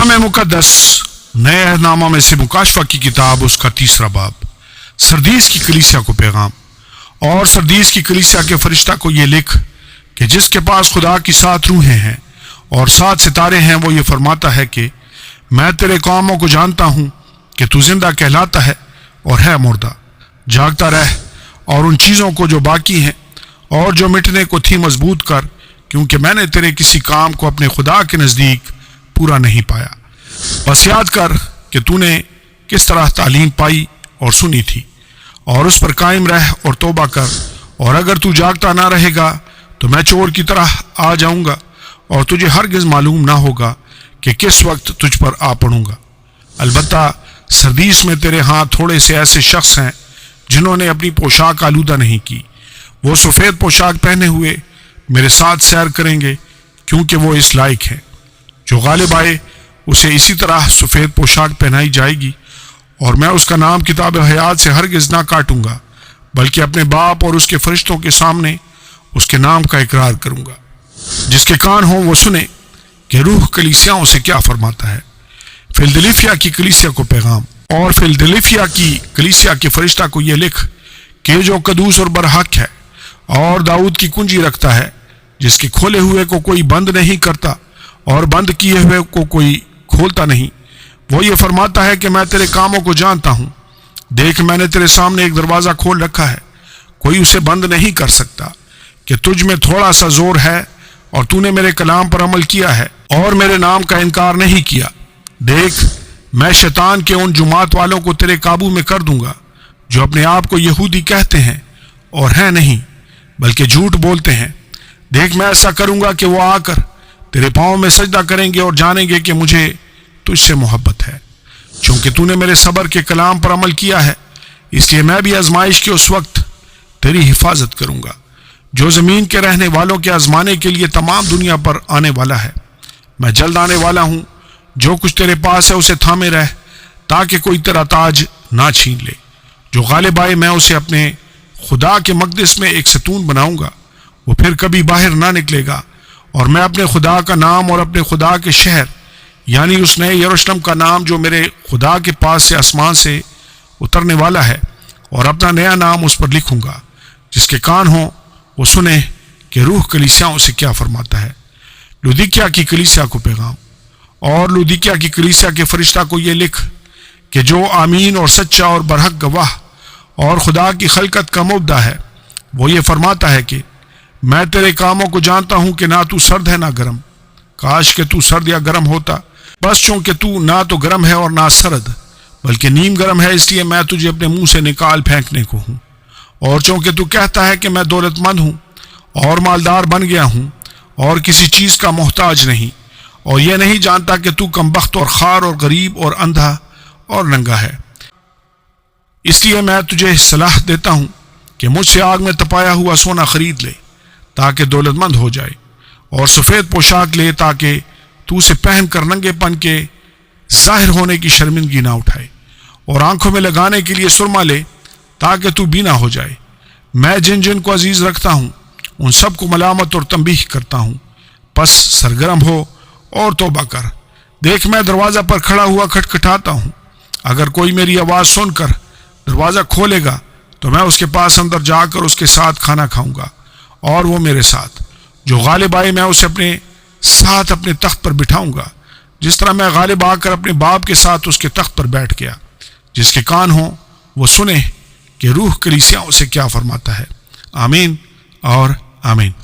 कलाम मुक़द्दस नए अहदनामा में से मुकाशफा की किताब उसका 3रा बाब। सरदीस की कलीसिया को पैगाम। और सरदीस की कलीसिया के फरिश्ता को ये लिख कि जिसके पास खुदा की 7 रूहें हैं और 7 सितारे हैं, वो ये फरमाता है कि मैं तेरे कामों को जानता हूँ कि तू जिंदा कहलाता है और है मुर्दा। जागता रह और उन चीज़ों को जो बाकी हैं और जो मिटने को थी मजबूत कर, क्योंकि मैंने तेरे किसी काम को अपने खुदा के नज़दीक पूरा नहीं पाया। बस याद कर कि तूने किस तरह तालीम पाई और सुनी थी, और उस पर कायम रह और तौबा कर। और अगर तू जागता ना रहेगा तो मैं चोर की तरह आ जाऊंगा और तुझे हरगिज़ मालूम ना होगा कि किस वक्त तुझ पर आ पड़ूंगा। अलबत्ता सरदीस में तेरे हाथ थोड़े से ऐसे शख्स हैं जिन्होंने अपनी पोशाक आलूदा नहीं की। वो सफ़ेद पोशाक पहने हुए मेरे साथ सैर करेंगे, क्योंकि वो इस लायक है। जो गालिब आए उसे इसी तरह सफ़ेद पोशाक पहनाई जाएगी, और मैं उसका नाम किताब हयात से हरगिज़ ना काटूंगा, बल्कि अपने बाप और उसके फरिश्तों के सामने उसके नाम का इकरार करूंगा। जिसके कान हो वो सुने कि रूह कलीसियाओं से क्या फरमाता है। फिलदिल्फिया की कलीसिया को पैगाम। और फिलदिल्फिया की कलीसिया के फरिश्ता को ये लिख कि जो कदूस और बरहक है और दाऊद की कुंजी रखता है, जिसके खोले हुए को कोई बंद नहीं करता और बंद किए हुए को कोई खोलता नहीं, वो ये फरमाता है कि मैं तेरे कामों को जानता हूँ। देख, मैंने तेरे सामने एक दरवाज़ा खोल रखा है, कोई उसे बंद नहीं कर सकता। कि तुझ में थोड़ा सा जोर है और तूने मेरे कलाम पर अमल किया है और मेरे नाम का इनकार नहीं किया। देख, मैं शैतान के उन जुमात वालों को तेरे काबू में कर दूंगा, जो अपने आप को यहूदी कहते हैं और हैं नहीं, बल्कि झूठ बोलते हैं। देख, मैं ऐसा करूंगा कि वो आकर तेरे पाँव में सजदा करेंगे और जानेंगे कि मुझे तुझसे मोहब्बत है। चूंकि तूने मेरे सब्र के कलाम पर अमल किया है, इसलिए मैं भी आजमाइश के उस वक्त तेरी हिफाजत करूंगा जो ज़मीन के रहने वालों के आजमाने के लिए तमाम दुनिया पर आने वाला है। मैं जल्द आने वाला हूँ। जो कुछ तेरे पास है उसे थामे रह, ताकि कोई तेरा ताज ना छीन ले। जो गालिब आए मैं उसे अपने खुदा के मकदस में एक सतून बनाऊंगा, वो फिर कभी बाहर ना निकलेगा। और मैं अपने खुदा का नाम और अपने खुदा के शहर यानी उस नए यरूशलेम का नाम जो मेरे खुदा के पास से आसमान से उतरने वाला है, और अपना नया नाम उस पर लिखूंगा। जिसके कान हो वो सुने कि रूह कलीसियाओं से क्या फरमाता है। लुदिकिया की कलीसिया को पैगाम। और लुदिकिया की कलीसिया के फरिश्ता को ये लिख कि जो आमीन और सच्चा और बरहक गवाह और खुदा की खलकत का मुब्दा है, वो ये फरमाता है कि मैं तेरे कामों को जानता हूं कि ना तू सर्द है ना गर्म। काश कि तू सर्द या गर्म होता, बस चूंकि तू ना तो गर्म है और ना सर्द, बल्कि नीम गर्म है, इसलिए मैं तुझे अपने मुंह से निकाल फेंकने को हूँ। और चूंकि तू कहता है कि मैं दौलतमंद हूँ और मालदार बन गया हूँ और किसी चीज़ का मोहताज नहीं, और यह नहीं जानता कि तू कमबख्त और खार और गरीब और अंधा और नंगा है, इसलिए मैं तुझे सलाह देता हूँ कि मुझसे आग में तपाया हुआ सोना खरीद ले ताकि दौलतमंद हो जाए, और सफ़ेद पोशाक ले ताकि तू उसे पहन कर नंगेपन के जाहिर होने की शर्मिंदगी ना उठाए, और आंखों में लगाने के लिए सुरमा ले ताकि तू बीना हो जाए। मैं जिन जिन को अजीज़ रखता हूँ उन सब को मलामत और तंबीह करता हूँ। बस सरगर्म हो और तौबा कर। देख, मैं दरवाज़ा पर खड़ा हुआ खटखटाता हूँ। अगर कोई मेरी आवाज़ सुनकर दरवाज़ा खोलेगा तो मैं उसके पास अंदर जाकर उसके साथ खाना खाऊंगा और वो मेरे साथ। जो गालिब आए मैं उसे अपने साथ अपने तख्त पर बिठाऊंगा, जिस तरह मैं गालिब आकर अपने बाप के साथ उसके तख्त पर बैठ गया। जिसके कान हो वो सुने कि रूह कलीसियाओं से क्या फरमाता है। आमीन और आमीन।